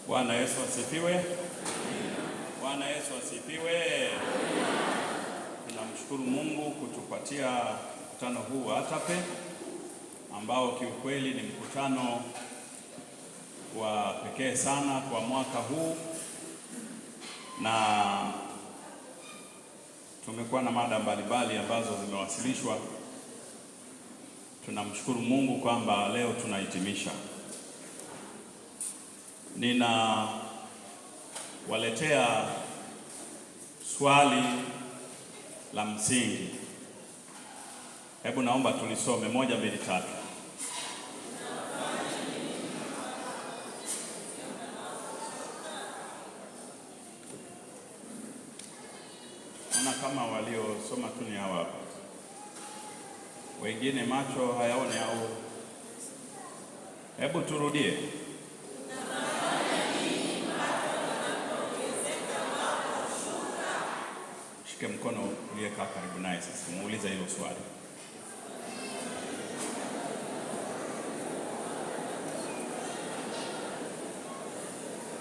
Bwana Yesu asifiwe. Bwana Yesu asifiwe. Tunamshukuru Mungu kutupatia mkutano huu wa ATAPE ambao kiukweli ni mkutano wa pekee sana kwa mwaka huu, na tumekuwa na mada mbalimbali ambazo zimewasilishwa. Tunamshukuru Mungu kwamba leo tunahitimisha. Ninawaletea swali la msingi. Hebu naomba tulisome 1, 2, 3. Ona kama waliosoma tu ni hawa hapa. Wengine macho hayaone au? Hebu turudie. Shike mkono uliyekaa karibu naye sasa, muulize hilo swali.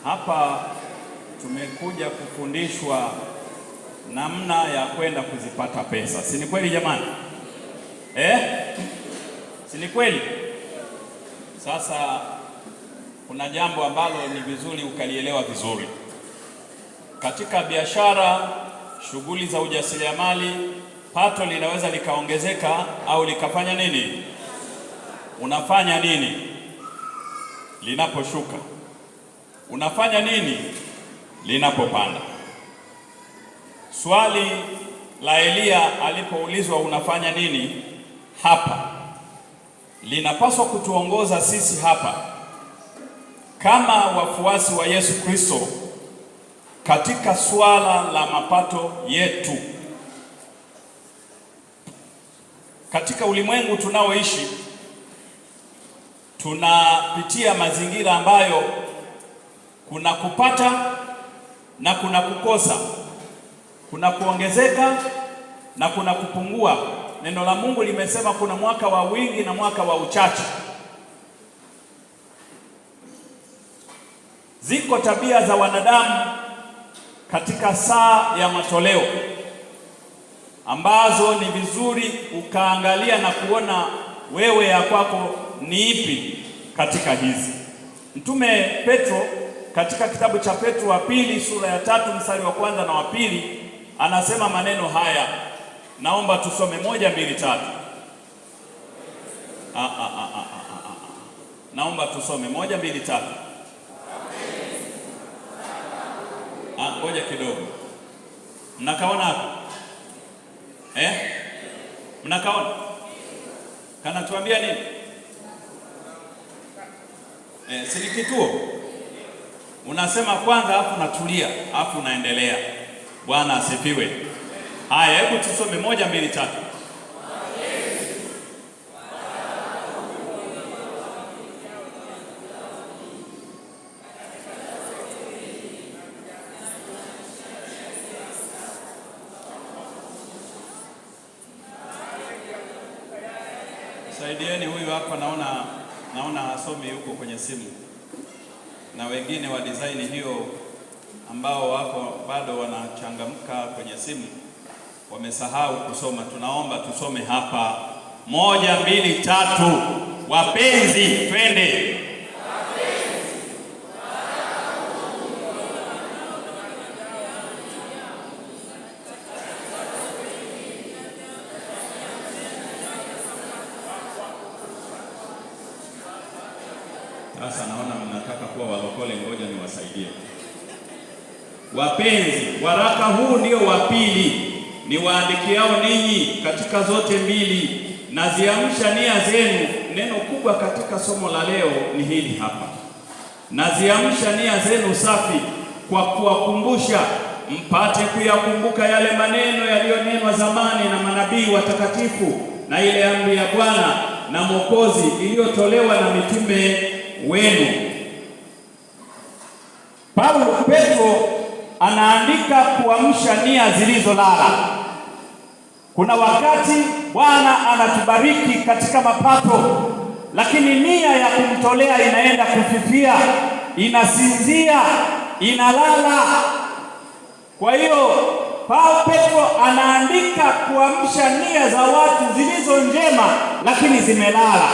Hapa tumekuja kufundishwa namna ya kwenda kuzipata pesa. Si ni kweli jamani? Si ni kweli? Sasa kuna jambo ambalo ni vizuri ukalielewa vizuri. Katika biashara, shughuli za ujasiriamali, pato linaweza likaongezeka au likafanya nini? Unafanya nini linaposhuka? Unafanya nini linapopanda? Swali la Elia alipoulizwa unafanya nini hapa linapaswa kutuongoza sisi hapa kama wafuasi wa Yesu Kristo katika swala la mapato yetu. Katika ulimwengu tunaoishi, tunapitia mazingira ambayo kuna kupata na kuna kukosa, kuna kuongezeka na kuna kupungua. Neno la Mungu limesema kuna mwaka wa wingi na mwaka wa uchache. Ziko tabia za wanadamu katika saa ya matoleo ambazo ni vizuri ukaangalia na kuona wewe ya kwako ni ipi katika hizi. Mtume Petro katika kitabu cha Petro wa pili sura ya 3 mstari wa 1 na wa 2 anasema maneno haya. Naomba tusome 1, 2, 3. Naomba tusome 1, 2, 3. Ngoja kidogo. Mnakaona hapo? Mnakaona? Kanatuambia nini? Si kituo. Unasema kwanza afu natulia, afu unaendelea. Bwana asifiwe. Haya, hebu tusome 1, 2, 3. Saidieni huyu hapa, naona hasomi huko kwenye simu, na wengine wa design hiyo ambao wako bado wanachangamka kwenye simu wamesahau kusoma. Tunaomba tusome hapa 1, 2, 3. Wapenzi, twende. Sasa naona mnataka kuwa walokole, ngoja niwasaidie. Wapenzi, waraka huu ndio wa pili niwaandikiao ninyi katika zote mbili, naziamsha nia zenu. Neno kubwa katika somo la leo ni hili hapa. Naziamsha nia zenu safi kwa kuwakumbusha, mpate kuyakumbuka yale maneno yaliyonenwa zamani na manabii watakatifu, na ile amri ya Bwana na Mwokozi iliyotolewa na mitume wenu. Petro anaandika kuamsha nia zilizolala. Kuna wakati Bwana anatubariki katika mapato, lakini nia ya kumtolea inaenda kufifia. inasinzia, inalala. Kwa hiyo Paulo Petro anaandika kuamsha nia za watu zilizo njema lakini zimelala.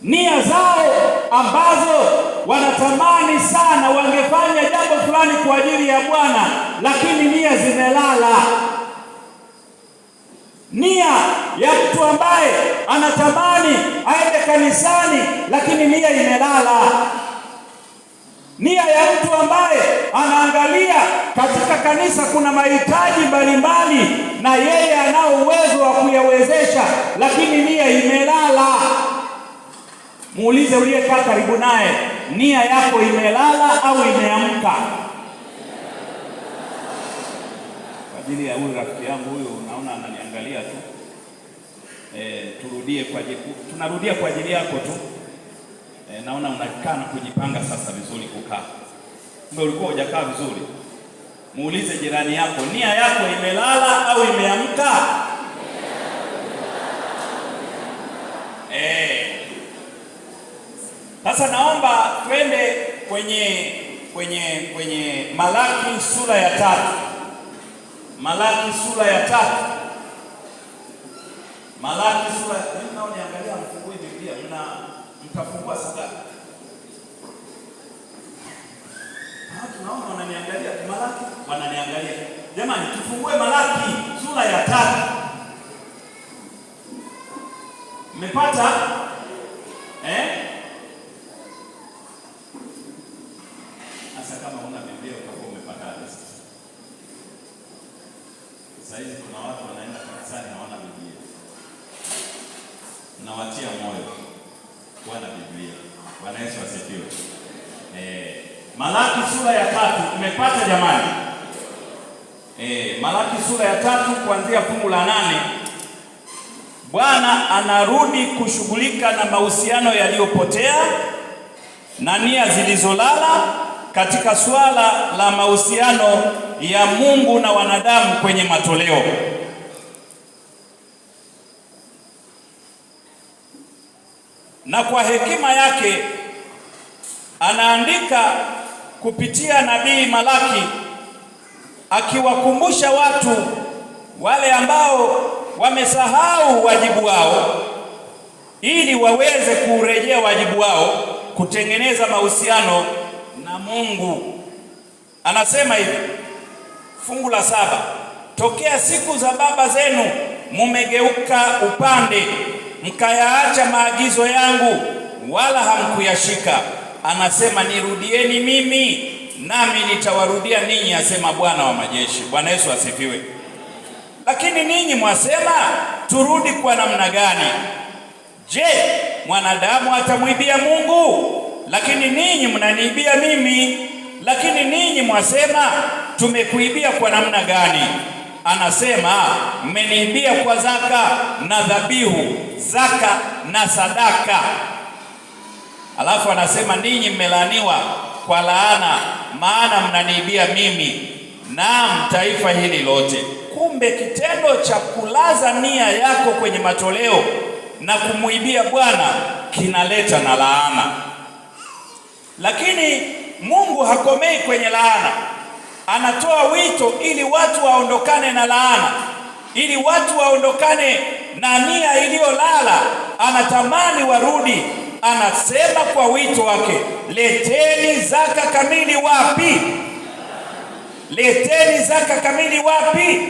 Nia zao ambazo wanatamani sana wangefanya jambo fulani kwa ajili ya Bwana, lakini nia zimelala. Nia ya mtu ambaye anatamani aende kanisani, lakini nia imelala. Nia ya mtu ambaye anaangalia katika kanisa kuna mahitaji mbalimbali na yeye anao uwezo wa kuyawezesha, lakini nia imelala. Muulize uliyekaa karibu naye, nia yako imelala au imeamka? Kwa ajili ya huyu rafiki yangu huyu, naona ananiangalia tu. Tunarudia kwa ajili yako tu. Naona unakaa na kujipanga sasa vizuri kukaa. Kumbe ulikuwa hujakaa vizuri. Muulize jirani yako, nia yako imelala au imeamka? Sasa naomba twende kwenye Malaki sura ya 3. Malaki sura ya 3. Malaki sura ya 3. Niangalia mfungue Biblia, mtafungua sasa. Tunaona wananiangalia Malaki, wananiangalia. Jamani, tufungue Malaki sura ya 3. Mmepata? Sasa kama una Biblia utakuwa umepata sasa. Sasa hivi kuna watu wanaenda kanisani hawana Biblia. Nawatia moyo kuwa na Biblia. Bwana Yesu asifiwe. Malaki sura ya 3 umepata jamani? Malaki sura ya 3 kuanzia fungu la 8. Bwana anarudi kushughulika na mahusiano yaliyopotea na nia zilizolala katika swala la mahusiano ya Mungu na wanadamu kwenye matoleo. Na kwa hekima yake anaandika kupitia nabii Malaki akiwakumbusha watu wale ambao wamesahau wajibu wao ili waweze kurejea wajibu wao kutengeneza mahusiano na Mungu. Anasema hivi, fungu la 7, tokea siku za baba zenu mumegeuka upande, mkayaacha maagizo yangu wala hamkuyashika. Anasema nirudieni mimi nami nitawarudia ninyi, asema Bwana wa majeshi. Bwana Yesu asifiwe. Lakini ninyi mwasema turudi kwa namna gani? Je, mwanadamu atamwibia Mungu? Lakini ninyi mnaniibia mimi. Lakini ninyi mwasema tumekuibia kwa namna gani? Anasema mmeniibia kwa zaka na dhabihu, zaka na sadaka. Alafu anasema ninyi mmelaaniwa kwa laana, maana mnaniibia mimi, naam taifa hili lote. Kumbe kitendo cha kulaza nia yako kwenye matoleo na kumuibia Bwana kinaleta na laana. Lakini Mungu hakomei kwenye laana. Anatoa wito ili watu waondokane na laana, ili watu waondokane na nia iliyolala. Anatamani warudi. Anasema kwa wito wake, leteni zaka kamili wapi? Leteni zaka kamili wapi?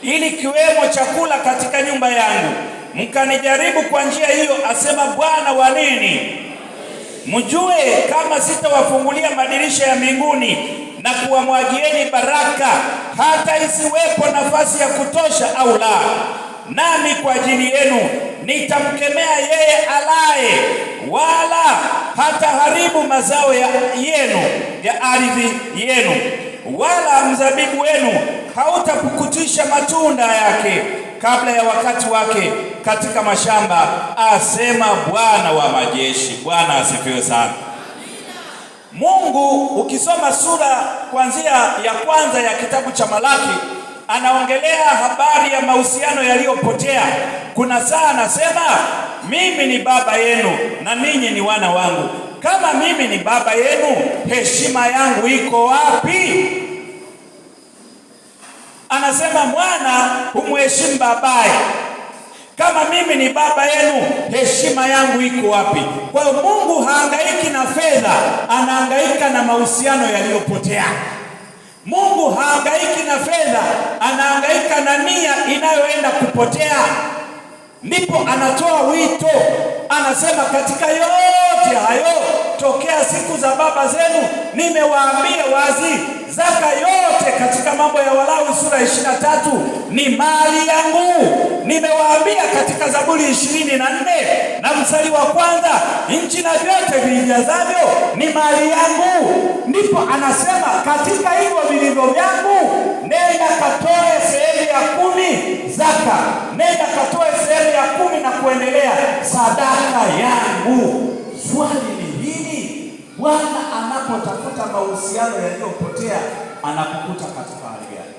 Ili kiwemo chakula katika nyumba yangu, mkanijaribu kwa njia hiyo, asema Bwana wa nini? Mjue kama sitawafungulia madirisha ya mbinguni na kuwamwagieni baraka hata isiwepo nafasi ya kutosha au la. Nami kwa ajili yenu nitamkemea yeye alaye, wala hataharibu mazao yenu ya ardhi yenu, wala mzabibu wenu hautapukutisha matunda yake kabla ya wakati wake katika mashamba, asema Bwana wa majeshi. Bwana asifiwe sana. Mungu ukisoma sura kuanzia ya 1 ya kitabu cha Malaki, anaongelea habari ya mahusiano yaliyopotea. Kuna saa anasema mimi ni baba yenu na ninyi ni wana wangu. kama mimi ni baba yenu, heshima yangu iko wapi? Anasema mwana humheshimu babaye. Kama mimi ni baba yenu, heshima yangu iko wapi? Kwa hiyo Mungu haangaiki na fedha, anahangaika na mahusiano yaliyopotea. Mungu haangaiki na fedha, anahangaika na nia inayoenda kupotea. Ndipo anatoa wito, anasema katika yote hayo, tokea siku za baba zenu nimewaambia wazi, zaka yote katika Mambo ya Walawi sura 23 ni mali yangu. Nimewaambia katika Zaburi 24 na mstari wa 1, nchi na vyote vijazavyo ni mali yangu. Ndipo anasema katika hivyo vilivyo vyangu, nenda katoe sehemu ya 10 zaka, nenda katoe sehemu ya 10 na kuendelea, sadaka yangu. Swali ni hili, Bwana anapotafuta mahusiano yaliyopotea anakukuta katika hali gani?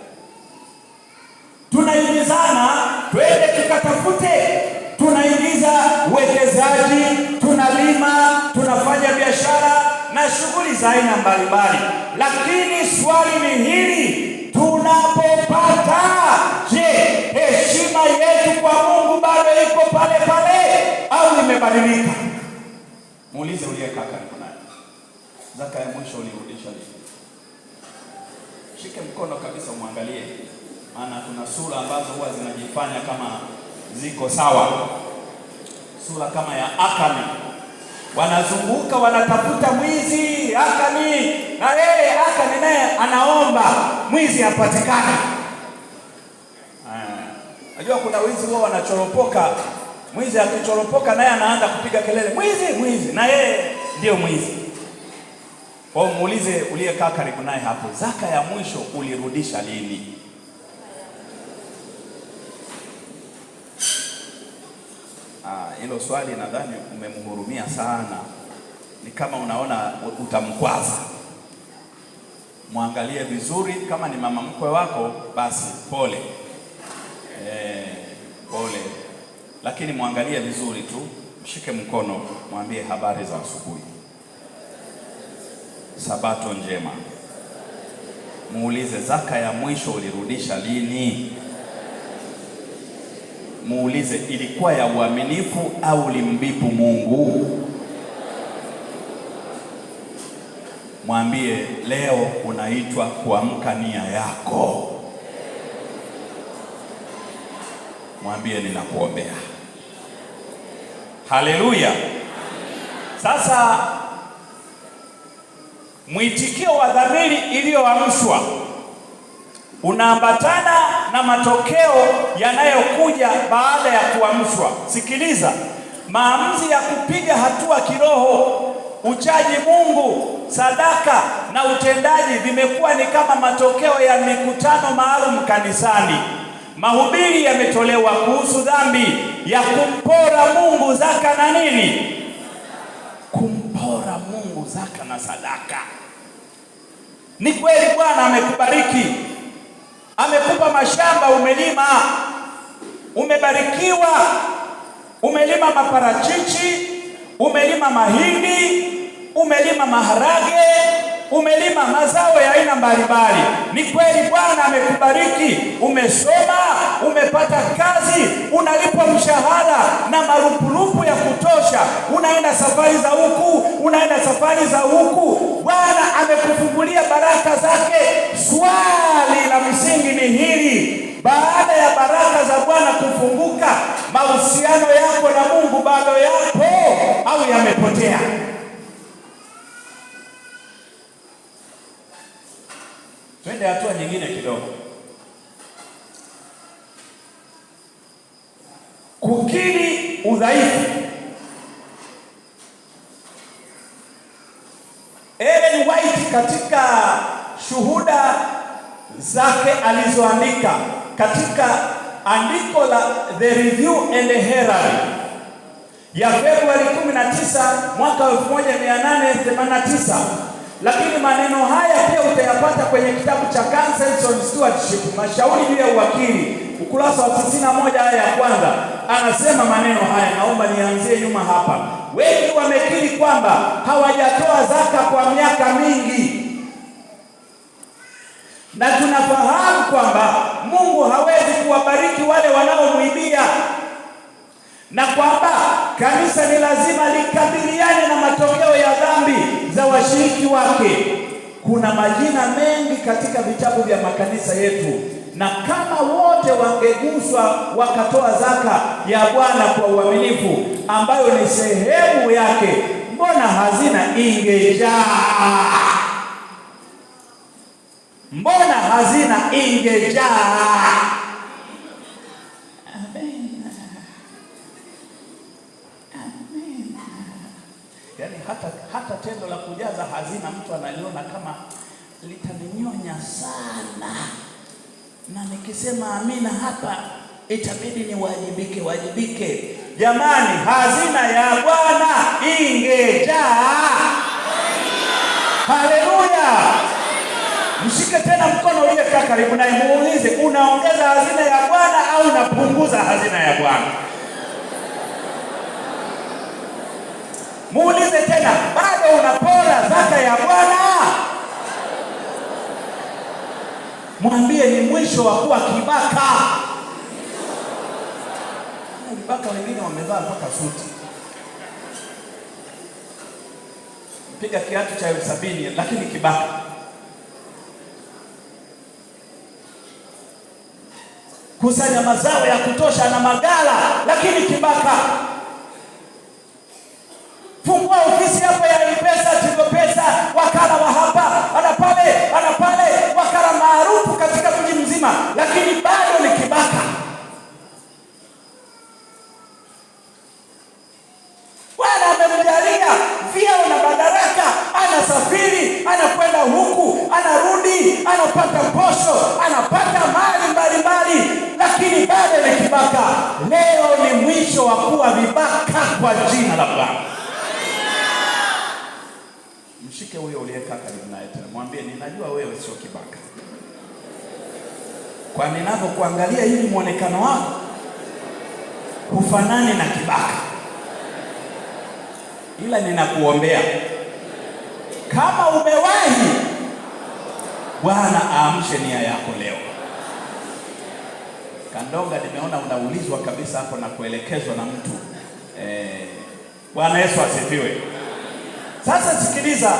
Tunaingizana twende tukatafute, tunaingiza uwekezaji, tunalima, tunafanya biashara na shughuli za aina mbalimbali, lakini swali ni hili, tunapopata, je, heshima yetu kwa Mungu bado iko pale pale au imebadilika? Muulize uliyekaa karibu naye, zaka ya mwisho ulirudisha lini? Shike mkono kabisa umwangalie, maana kuna sura ambazo huwa zinajifanya kama ziko sawa. Sura kama ya Akani, wanazunguka wanatafuta mwizi Akani, na yeye Akani naye anaomba mwizi apatikane. Najua kuna wizi huwa wanachoropoka, mwizi akichoropoka naye anaanza kupiga kelele, mwizi mwizi, na yeye ndio mwizi. Kwa muulize uliyekaa karibu naye hapo, zaka ya mwisho ulirudisha lini? Hilo swali nadhani umemhurumia sana. Ni kama unaona utamkwaza. Mwangalie vizuri, kama ni mama mkwe wako basi pole. Pole. Lakini mwangalie vizuri tu, mshike mkono, mwambie habari za asubuhi, sabato njema. Muulize zaka ya mwisho ulirudisha lini? Muulize ilikuwa ya uaminifu au ulimbipu Mungu? Mwambie leo unaitwa kuamka nia yako. Mwambie ninakuombea. Haleluya. Sasa mwitikio wa dhamiri iliyoamshwa unaambatana na matokeo yanayokuja baada ya kuamshwa. Sikiliza, maamuzi ya kupiga hatua kiroho, uchaji Mungu, sadaka na utendaji vimekuwa ni kama matokeo ya mikutano maalum kanisani. Mahubiri yametolewa kuhusu dhambi ya kumpora Mungu zaka na nini? Kumpora Mungu zaka na sadaka. Ni kweli Bwana amekubariki, amekupa mashamba, umelima, umebarikiwa, umelima maparachichi, umelima mahindi, umelima maharage, umelima mazao ya aina mbalimbali. Ni kweli Bwana amekubariki, umesoma, umepata kazi, unalipwa mshahara na marupurupu ya kutosha, unaenda safari za huku, unaenda safari za huku. Bwana amekufungulia baraka zake. Swali la msingi ni hili, baada ya baraka za Bwana kufunguka, mahusiano yako na Mungu bado yapo au yamepotea? Twende hatua nyingine kidogo. Kukiri udhaifu. Ellen White katika shuhuda zake alizoandika katika andiko la The Review and the Herald ya Februari 19 mwaka 1889, lakini maneno haya pia utayapata kwenye kitabu cha Counsels on Stewardship, mashauri juu ya uwakili, ukurasa wa 91 aya ya kwanza. Anasema maneno haya, naomba nianzie nyuma hapa. wengi wamekiri kwamba hawajatoa zaka kwa miaka mingi, na tunafahamu kwamba Mungu hawezi kuwabariki wale wanaomwibia, na kwamba kanisa ni lazima likabiliane na matokeo ya dhambi za washiriki wake. Kuna majina mengi katika vitabu vya makanisa yetu, na kama wote wangeguswa wakatoa zaka ya Bwana kwa uaminifu, ambayo ni sehemu yake, mbona hazina ingejaa? Mbona hazina ingejaa? Amen. Amen. Yaani hata tendo la kujaza hazina mtu analiona kama litaninyonya sana, na nikisema amina hapa itabidi niwajibike. Jamani, hazina ya Bwana ingejaa. Haleluya! Mshike tena mkono uliyekaa karibu naye, muulize, unaongeza hazina ya Bwana au unapunguza hazina ya Bwana? Muulize tena, bado unapora zaka ya Bwana? Mwambie ni mwisho wa kuwa kibaka. Kibaka wengine wamevaa mpaka suti, piga kiatu cha 70,000 lakini kibaka. Kusanya mazao ya kutosha na magala, lakini kibaka. Fungua ofisi hapo ya M-Pesa, Tigo Pesa, wakala wa hapa, ana pale, wakala maarufu katika mji mzima, lakini bado ni kibaka. Bwana amemjalia vyeo na madaraka, anasafiri, anakwenda huku, anarudi, anapata posho, anapata mali mbalimbali, lakini bado ni kibaka. Leo ni mwisho wa kuwa vibaka kwa jina la Bwana. Mshike huyo uliyekaa karibu naye tena, mwambie, ninajua wewe sio kibaka. Kwa ninavyokuangalia hivi muonekano wako hufanani na kibaka, ila ninakuombea kama umewahi, Bwana aamshe nia yako leo. Kandonga, nimeona unaulizwa kabisa hapo na kuelekezwa na mtu. Bwana Yesu asifiwe. Sasa sikiliza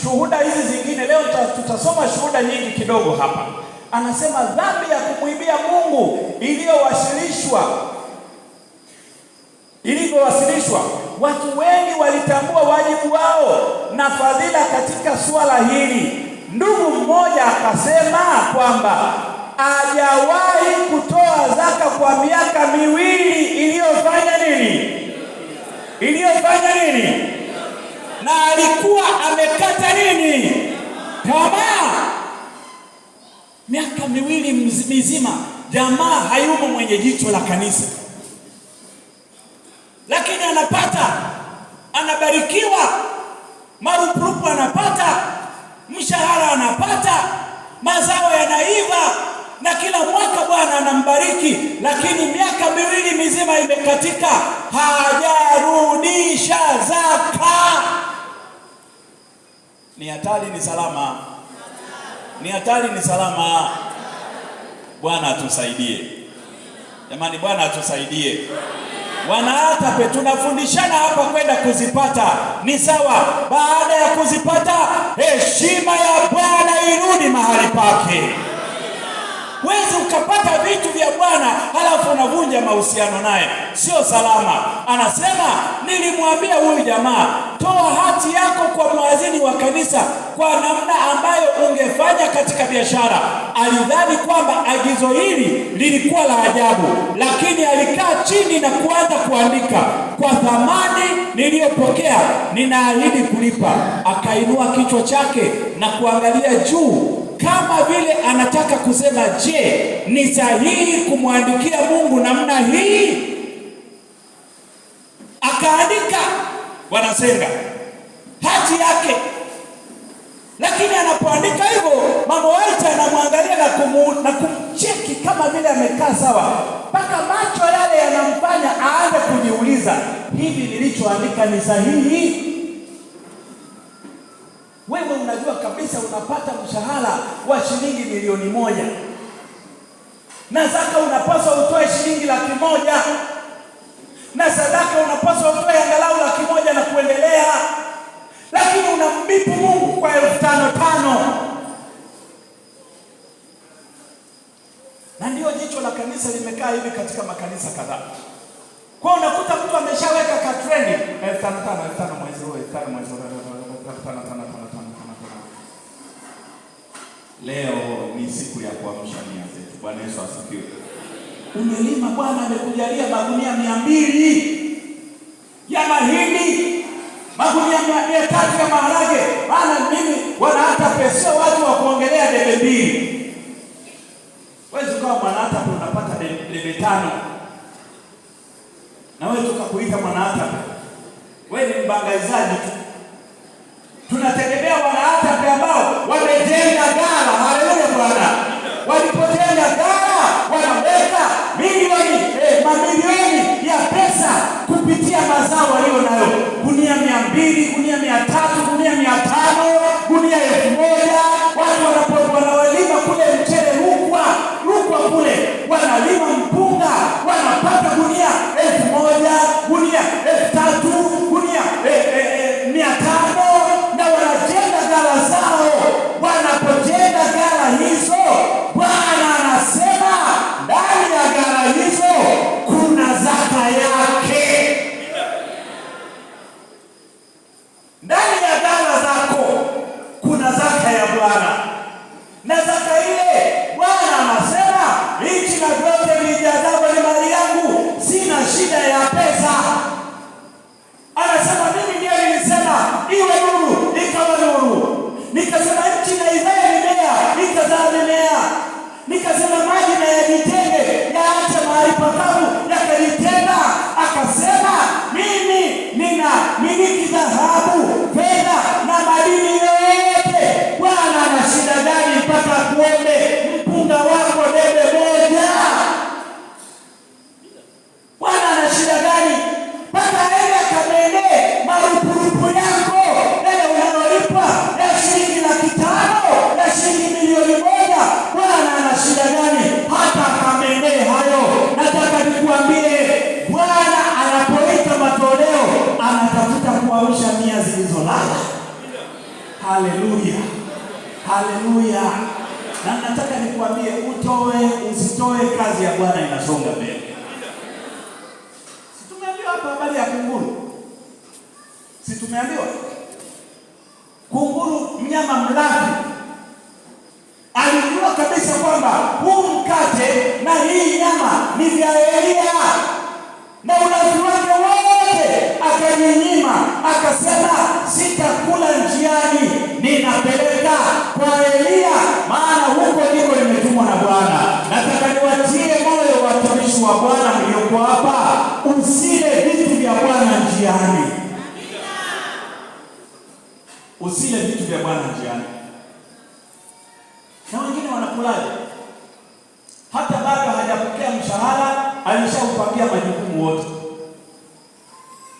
shuhuda hizi zingine. Leo tutasoma shuhuda nyingi kidogo hapa. Anasema dhambi ya kumwibia Mungu ilivyowasilishwa, watu wengi walitambua wajibu wao na fadhila katika suala hili. Ndugu mmoja akasema kwamba hajawahi kutoa zaka kwa miaka 2 iliyofanya nini? Na alikuwa amekata tamaa. Miaka 2 mizima, jamaa hayumo mwenye jicho la kanisa, lakini anabarikiwa, marupurupu anapata, mshahara anapata, mazao yanaiva, na kila mwaka Bwana anambariki, lakini miaka 2 mizima imekatika, hajarudisha zaka. Ni hatari, ni salama? Ni hatari, ni salama? Bwana atusaidie jamani, Bwana atusaidie. Wanaatape tunafundishana hapa kwenda kuzipata, ni sawa. Baada ya kuzipata, heshima ya Bwana irudi mahali pake. Huwezi ukapata vitu vya Bwana halafu unavunja mahusiano naye, sio salama. Anasema, nilimwambia huyu jamaa, toa hati yako kwa muazini wa kanisa kwa namna ambayo ungefanya katika biashara. Alidhani kwamba agizo hili lilikuwa la ajabu, lakini alikaa chini na kuanza kuandika, kwa thamani niliyopokea ninaahidi kulipa. Akainua kichwa chake na kuangalia juu kama vile anataka kusema, je, ni sahihi kumwandikia Mungu namna hii? Akaandika, wanasenga, hati yake. Lakini anapoandika hivyo, mama wote anamwangalia na kumcheki kama vile amekaa sawa, mpaka macho yale yanamfanya aanze kujiuliza, hivi nilichoandika ni sahihi? Wewe unajua kabisa unapata mshahara wa shilingi milioni 1 na zaka unapaswa utoe shilingi 100,000 na sadaka unapaswa utoe angalau 100,000 na kuendelea, lakini unambipu Mungu kwa 5,500. Na ndio jicho la kanisa limekaa hivi katika makanisa kadhaa. Kwa unakuta mtu ameshaweka ka trendi 5,500 mwezi huu, 5,000 mwezi huu. Leo ni siku ya kuamsha nia zetu. Bwana Yesu asifiwe. Umelima, Bwana amekujalia magunia 200 ya mahindi, magunia 300 ya maharage. Bwana mimi wana hata pesa watu wa kuongelea debe 2. Wewe ukawa mwana hata unapata debe 5. Na wewe tukakuita mwana hata. Wewe ni mbangaizaji tu. Tunategemea wana hata ambao wamejenga ghala. Haleluya Bwana. Walipojenga ghala wanaweka mamilioni ya pesa kupitia mazao walio nayo. Gunia 200, gunia 300, gunia 500, gunia 1,000. Watu wanawalima kule mchele Rukwa kule, wanalima mpunga, wanapata gunia 1,000, gunia 3,000, gunia 500, na wanajenga ghala zao. Wanapojenga ghala hizo, Bwana anasema ndani ya ghala hizo kuna zaka yake. Ndani ya ghala zako kuna zaka ya Bwana, na zaka ile Bwana anasema hichi na vyote vijazavyo ni mali yangu, sina shida ya pesa. Anasema mimi ndiye nilisema iwe nuru, ikawa nuru. Nikasema nchi na izae mimea, ikazaa mimea. Nikasema maji na yajitenge, yaache mahali pakavu, yakajitenga. Akasema mimi nina miliki dhahabu, fedha na madini yote. Bwana ana shida gani mpaka kuombe mpunga wako debe 1? Bwana ana shida gani mpaka aende akamende marupurupu yako yale unalolipa ya shilingi 500,000 ya shilingi milioni 1? Bwana ana shida gani hata akamende hayo? Nataka nikuambie, Bwana anapoita matoleo anatafuta kuamsha nia zilizolala. Haleluya, haleluya. Na nataka nikuambie, utoe usitoe, kazi ya Bwana inasonga mbele. Si tumeambiwa hapa habari ya kunguru? Si tumeambiwa kunguru, mnyama mlafi, alijua kabisa kwamba huu mkate na hii nyama ni vya Elia, na ulafi wake wote akajinyima, akasema sitakula njiani, ninapeleka kwa Elia, maana huko ndiko nimetumwa na Bwana. Nataka niwatie moyo watumishi wa Bwana mlioko hapa, usile vitu vya Bwana njiani. Usile vitu vya Bwana njiani. Na wengine wanakulaje? Hata bado hajapokea mshahara, alishaupangia majukumu wote.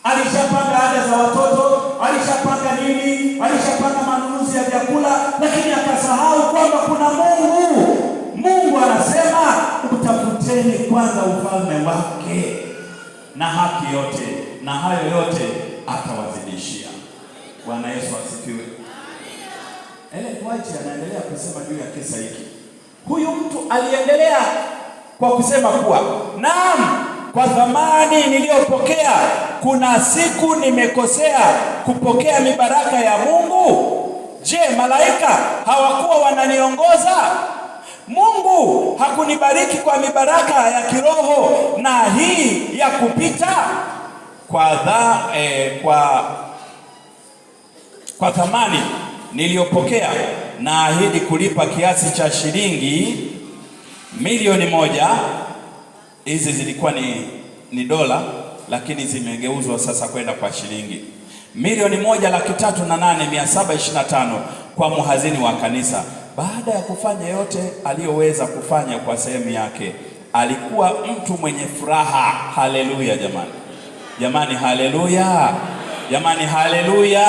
Alishapanga ada za watoto, alishapanga nini, alishapanga manunuzi ya vyakula, lakini akasahau kwamba kuna Mungu. Mungu anasema utafuteni kwanza ufalme wake na haki yote, na hayo yote atawazidishia. Bwana Yesu asifiwe. Ellen White anaendelea kusema juu ya kisa hiki. Huyu mtu aliendelea kwa kusema kuwa naam, kwa thamani niliyopokea, kuna siku nimekosea kupokea mibaraka ya Mungu. Je, malaika hawakuwa wananiongoza? Mungu hakunibariki kwa mibaraka ya kiroho na hii ya kupita? Kwa thamani niliyopokea na ahidi kulipa kiasi cha shilingi milioni 1. Hizi zilikuwa ni dola, lakini zimegeuzwa sasa kwenda kwa shilingi milioni 1,03,8,725 kwa mhazini wa kanisa. Baada ya kufanya yote aliyoweza kufanya kwa sehemu yake, alikuwa mtu mwenye furaha. Haleluya jamani. Jamani, haleluya! Jamani, haleluya!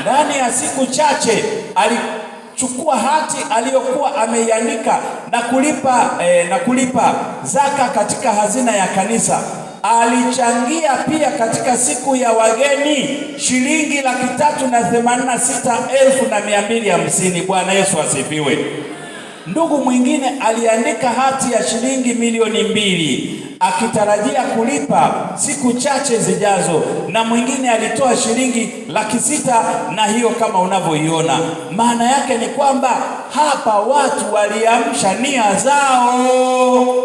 Ndani ya siku chache alichukua hati aliyokuwa ameiandika na kulipa zaka katika hazina ya kanisa. Alichangia pia katika siku ya wageni shilingi 386,250. Bwana Yesu asifiwe. Ndugu mwingine aliandika hati ya shilingi milioni 2 akitarajia kulipa siku chache zijazo, na mwingine alitoa shilingi 600,000, na hiyo kama unavyoiona. Maana yake ni kwamba hapa watu waliamsha nia zao.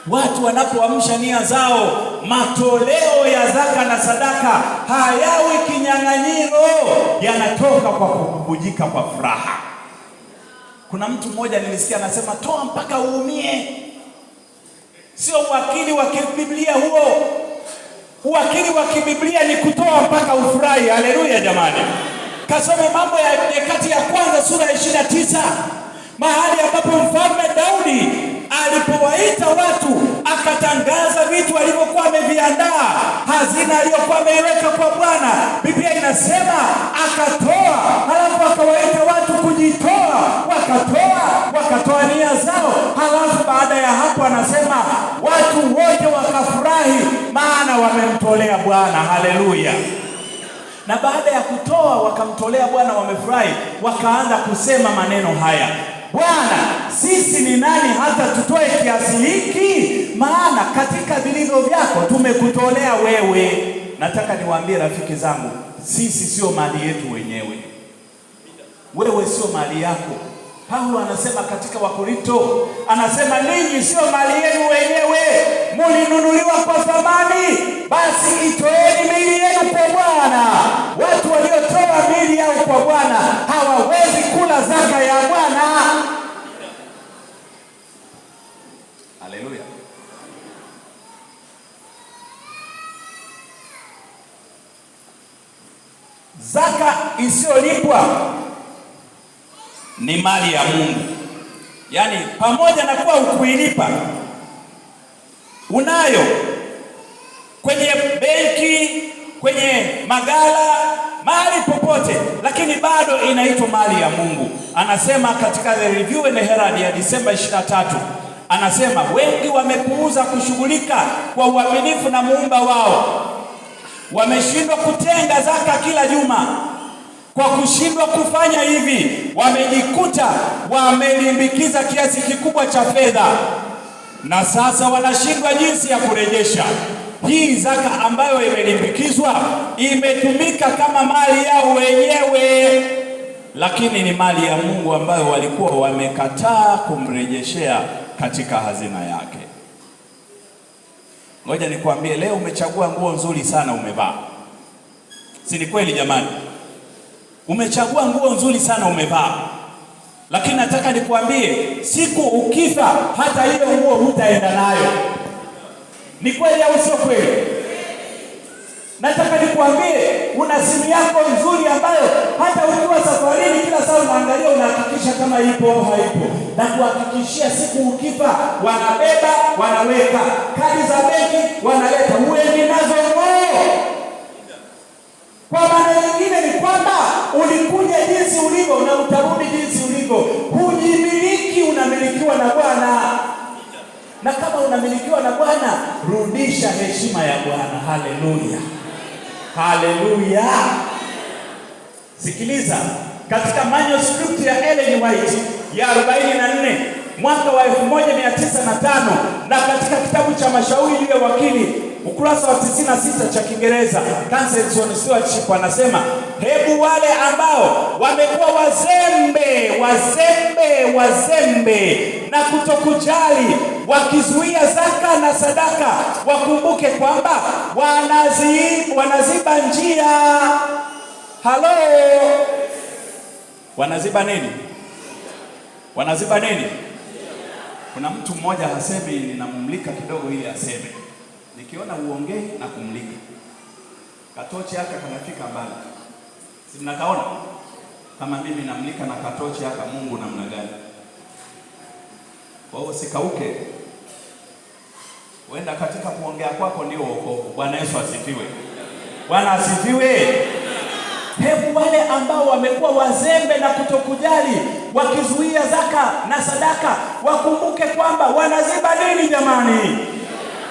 Watu wanapoamsha nia zao, matoleo ya zaka na sadaka hayawi kinyang'anyiro, yanatoka kwa kububujika kwa furaha. Kuna mtu mmoja nilisikia anasema toa mpaka uumie. Sio uwakili wa kibiblia huo. Uwakili wa kibiblia ni kutoa mpaka ufurahi. Haleluya jamani. Kasome Mambo ya Nyakati ya Kwanza sura ya 29, mahali ambapo Mfalme Daudi alipowaita watu akatangaza vitu alivyokuwa ameviandaa, hazina aliyokuwa ameiweka kwa Bwana. Biblia inasema akatoa, halafu akawaita watu kujitoa, wakatoa nia zao. Halafu baada ya hapo anasema watu wote wakafurahi, maana wamemtolea Bwana. Haleluya. Na baada ya kutoa wakamtolea Bwana, wamefurahi, wakaanza kusema maneno haya: Bwana, sisi ni nani hata tutoe kiasi hiki? Maana katika vilivyo vyako tumekutolea wewe. Nataka niwaambie rafiki zangu, sisi sio mali yetu wenyewe. Wewe sio mali yako. Paulo anasema katika Wakorinto, anasema ninyi sio mali yenu wenyewe, mlinunuliwa kwa thamani. Basi itoeni miili yenu kwa Bwana. Watu waliotoa miili yao kwa Bwana hawawezi kula zaka ya Bwana. Haleluya. Zaka isiyolipwa ni mali ya Mungu. Yaani pamoja na kuwa ukuilipa, unayo kwenye benki, kwenye magala, mahali popote, lakini bado inaitwa mali ya Mungu. Anasema katika The Review and Herald ya Disemba 23, anasema wengi wamepuuza kushughulika kwa uaminifu na muumba wao. Wameshindwa kutenga zaka kila juma. Kwa kushindwa kufanya hivi, wamejikuta wamelimbikiza kiasi kikubwa cha fedha, na sasa wanashindwa jinsi ya kurejesha. Hii zaka ambayo imelimbikizwa imetumika kama mali yao wenyewe, lakini ni mali ya Mungu ambayo walikuwa wamekataa kumrejeshea katika hazina yake. Ngoja nikwambie, leo umechagua nguo nzuri sana umevaa. Si ni kweli jamani? Umechagua nguo nzuri sana umevaa. Lakini nataka nikwambie, siku ukifa hata hiyo nguo hutaenda nayo. Ni kweli au sio kweli? Nataka nikwambie, una simu yako nzuri ambayo hata ukiwa safarini kila saa unaangalia, unahakikisha kama ipo au haipo. Na kuhakikishia siku ukifa wanabeba, wanaweka kadi za benki, wanaleta, uendi nazo ngoo. Kwa maana nyingine ni kwamba ulikuja jinsi ulivyo na utarudi jinsi ulivyo. Hujimiliki, unamilikiwa na Bwana. Na kama unamilikiwa na Bwana, rudisha heshima ya Bwana. Haleluya. Haleluya. Sikiliza, katika manuscript ya Ellen White ya 44 mwaka wa 1905, na katika kitabu cha mashauri juu ya wakili ukurasa wa 96 cha Kiingereza, Counsels on Stewardship, anasema hebu wale ambao wamekuwa wazembe na kutokujali, wakizuia zaka na sadaka, wakumbuke kwamba wanaziba njia. Halo, wanaziba nini? Wanaziba nini? Kuna mtu mmoja hasemi, ninamumlika kidogo ili aseme. Nikiona uongei na kumlika, katochi yake kanafika mbali. Si mnakaona kama mimi namlika na katochi yake Mungu namna gani? Kwa hiyo sikauke. Huenda katika kuongea kwako ndio wokovu. Bwana Yesu asifiwe. Bwana asifiwe. Hebu wale ambao wamekuwa wazembe na kutokujali, wakizuia zaka na sadaka, wakumbuke kwamba wanaziba nini jamani?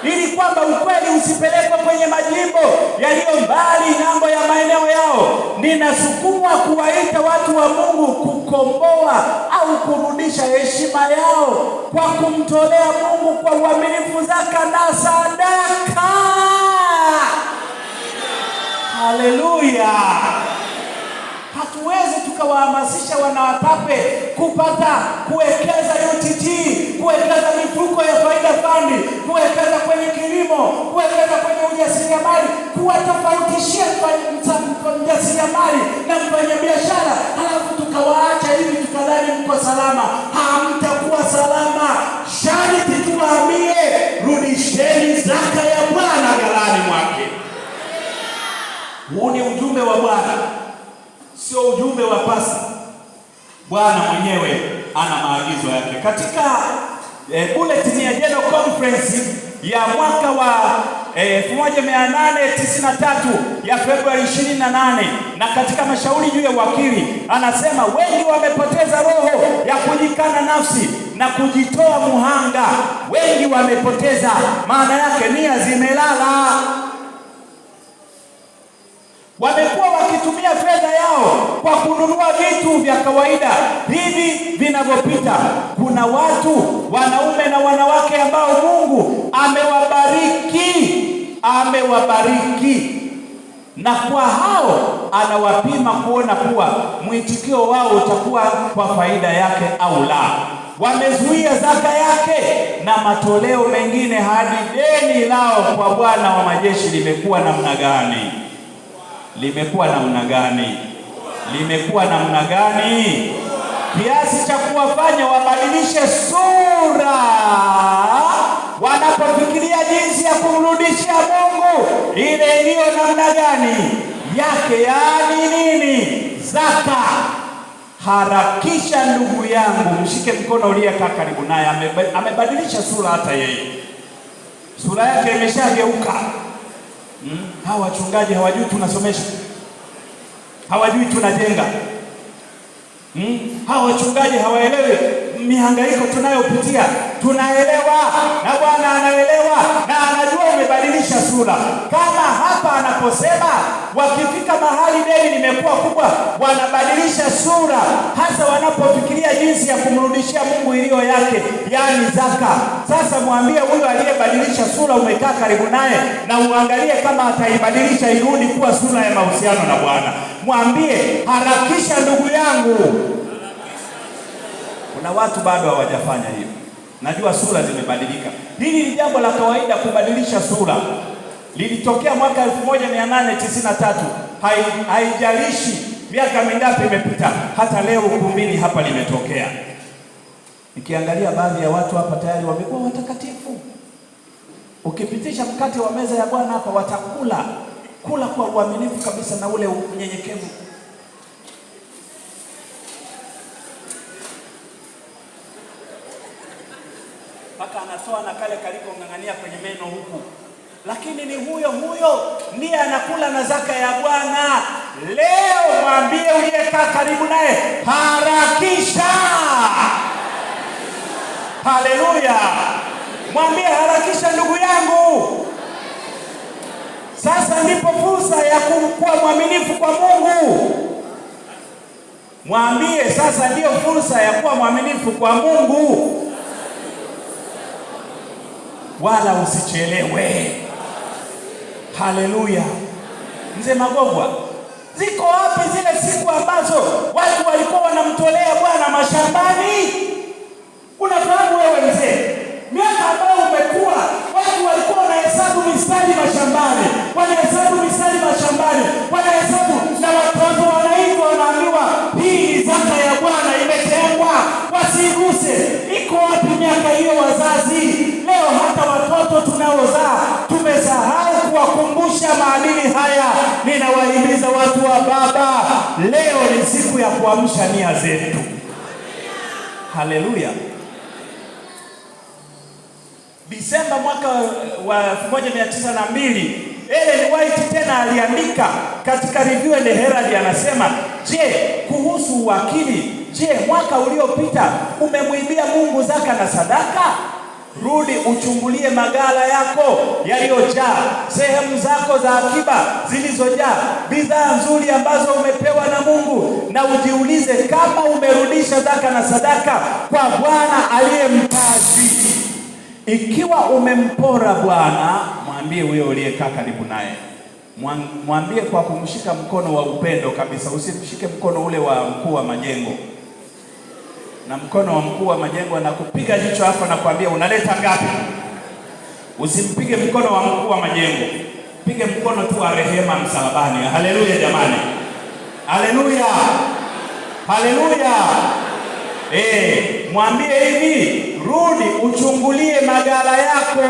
Ili kwamba ukweli usipelekwe kwenye majimbo yaliyo mbali ng'ambo ya maeneo yao. Ninasukumwa kuwaita watu wa Mungu kukomboa au kurudisha heshima yao kwa kumtolea Mungu kwa uaminifu zaka na sadaka. Haleluya. Hatuwezi tukawahamasisha wanawatape kuwekeza UTT, kuwekeza mifuko ya faida fund, kuwekeza kwenye kilimo, kuwekeza kwenye ujasiriamali, kuwatofautishia mjasiriamali na mfanyabiashara, halafu tukawaacha hivi tukadhani mko salama. Hamtakuwa salama. Sharti tuwaambie, rudisheni zaka ya Bwana ghalani mwake. Huu ni ujumbe wa Bwana, sio ujumbe wa pasta. Bwana mwenyewe ana maagizo yake. Katika bulletin ya General Conference ya mwaka wa 1893 ya Februari 28, na katika mashauri juu ya wakili anasema, wengi wamepoteza roho ya kujikana nafsi na kujitoa muhanga. Wengi wamepoteza, maana yake nia zimelala. Wamekuwa wakitumia fedha yao kwa kununua vitu vya kawaida hivi vinavyopita. Kuna watu, wanaume na wanawake, ambao Mungu amewabariki, na kwa hao anawapima kuona kuwa mwitikio wao utakuwa kwa faida yake au la. Wamezuia zaka yake na matoleo mengine hadi deni lao kwa Bwana wa majeshi limekuwa namna gani? Limekuwa namna gani? Limekuwa namna gani? Kiasi cha kuwafanya wabadilishe sura wanapofikiria jinsi ya kumrudishia Mungu ile iliyo namna gani yake, yaani nini? Zaka. Harakisha ndugu yangu, mshike mkono uliyekaa karibu naye. Amebadilisha sura, hata yeye sura yake imeshageuka. Hawa wachungaji hawajui tunasomesha, hawajui tunajenga. Hawa wachungaji hawaelewi mihangaiko tunayopitia. Tunaelewa, na Bwana anaelewa, na anajua umebadilisha sura. Kama hapa anaposema wakifika mahali deni limekuwa kubwa, wanabadilisha sura, hasa wanapofikiria jinsi ya kumrudishia Mungu iliyo yake, yaani zaka. Sasa mwambie huyo aliyebadilisha sura, umekaa karibu naye, na uangalie kama ataibadilisha irudi kuwa sura ya mahusiano na Bwana. Mwambie, harakisha ndugu yangu. Kuna watu bado hawajafanya hivyo. Najua sura zimebadilika. Hili ni jambo la kawaida kubadilisha sura. Lilitokea mwaka 1893. Haijalishi miaka mingapi imepita, hata leo ukumbini hapa limetokea. Nikiangalia baadhi ya watu hapa tayari wamekuwa watakatifu. Ukipitisha mkate wa meza ya Bwana hapa, watakula kwa uaminifu kabisa na ule unyenyekevu. Mpaka anatoa na kale kaliko ng'ang'ania kwenye meno huku, lakini ni huyo ndiye anakula na zaka ya Bwana. Leo mwambie uliyekaa karibu naye, harakisha. Haleluya. Mwambie, harakisha ndugu yangu. Sasa ndipo fursa ya kuwa mwaminifu kwa Mungu. Mwambie, sasa ndio fursa ya kuwa mwaminifu kwa Mungu. Wala usichelewe. Haleluya. Mzee Magogwa, ziko wapi zile siku ambazo watu walikuwa wanamtolea Bwana mashambani? Unafahamu wewe mzee, miaka ambayo umekuwa, watu walikuwa wanahesabu mistari mashambani, wanahesabu na watoto wanaitwa, wanaambiwa hii ni zaka ya Bwana imetengwa, wasiguse. Iko wapi miaka hiyo wazazi? Leo hata watoto tunaozaa tumesahau kuwakumbusha maadili haya. Ninawahimiza watu wa baba, leo ni siku ya kuamsha nia zetu. Haleluya. Disemba mwaka wa 1902, Ellen White tena aliandika katika Review and Herald, anasema, je, kuhusu uwakili, je, mwaka uliopita umemwibia Mungu zaka na sadaka? Rudi uchungulie magala yako yaliyojaa, sehemu zako za akiba zilizojaa bidhaa nzuri ambazo umepewa na Mungu, na ujiulize kama umerudisha zaka na sadaka kwa Bwana aliye mpaji. Ikiwa umempora Bwana, mwambie huyo uliyekaa karibu naye, mwambie kwa kumshika mkono wa upendo kabisa. Usimshike mkono ule wa mkuu wa majengo, na mkono wa mkuu wa majengo anakupiga jicho hapo na kuambia unaleta ngapi. Usimpige mkono wa mkuu wa majengo, pige mkono tu wa rehema msalabani. Haleluya jamani, haleluya, haleluya. Mwambie hivi, rudi uchungulie magala yako.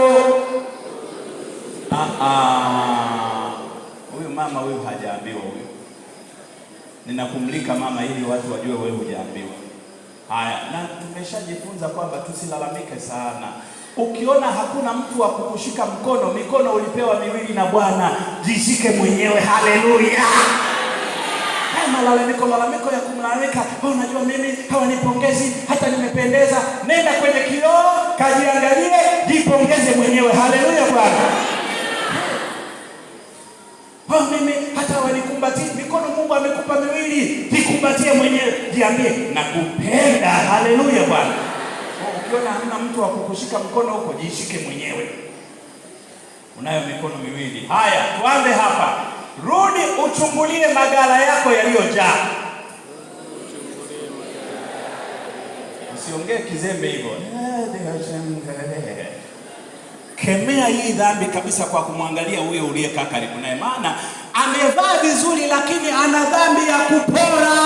Huyu mama huyu hajaambiwa huyu. Ninakumlika mama ili watu wajue wewe hujaambiwa. Haya, na tumeshajifunza kwamba tusilalamike sana. Ukiona hakuna mtu wa kukushika mkono, mikono ulipewa miwili na Bwana, jishike mwenyewe. Haleluya. Malalamiko ya kumlalamika, unajua mimi hawanipongezi hata nimependeza. Nenda kwenye kioo, kajiangalie, jipongeze mwenyewe. Haleluya Bwana. Mimi hata hawanikumbatii. Mikono Mungu amekupa miwili, jikumbatie mwenyewe, jiambie nakupenda. Haleluya Bwana. Ukiona hamna mtu wa kukushika mkono huko, jishike mwenyewe. Unayo mikono miwili. Haya, tuanze hapa. Rudi uchungulie magala yako yaliyojaa. Usiongee kizembe hivyo. Kemea hii dhambi kabisa kwa kumwangalia huyo uliyekaa karibu naye, maana amevaa vizuri lakini ana dhambi ya kupora.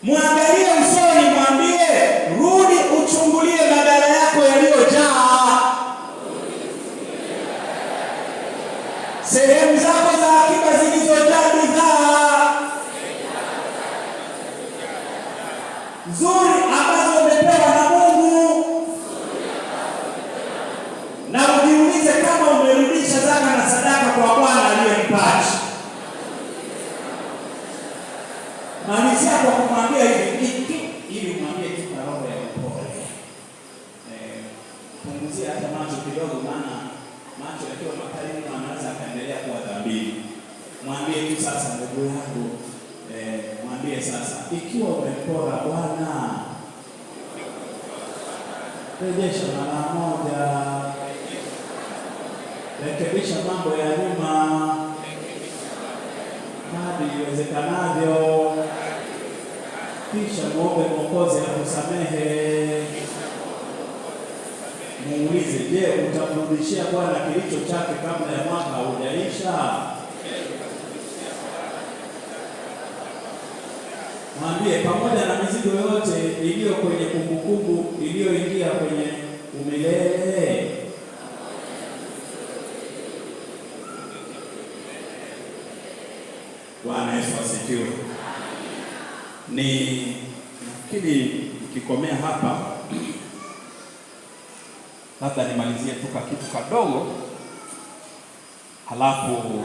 Mwangalie usoni, mwambie rudi uchungulie magala yako yaliyojaa, sehemu zako za akiba zilizojaa bidhaa nzuri ambazo umepewa na Mungu, na ujiulize kama umerudisha zaka na sadaka kwa Bwana aliye mpaji. Malizia kwa kumwambia hivi ili umwambie kitu na roho ya upole. Punguzia hata macho kidogo, maana macho yakiwa makali anaweza akaendelea kuwa dhambini. Mwambie tu sasa, ndugu yangu, mwambie sasa, ikiwa umepora Bwana, rejesha mara moja, rekebisha mambo ya nyuma hadi iwezekanavyo, kisha muombe Mwokozi akusamehe. Muulize, je, utamrudishia Bwana kilicho chake kabla ya mwaka haujaisha? Mwambie pamoja na mizigo yote iliyo kwenye kumbukumbu iliyoingia kwenye umilele. Bwana Yesu asifiwe. Nafikiri nikikomea hapa, labda nimalizie tu kitu kadogo, halafu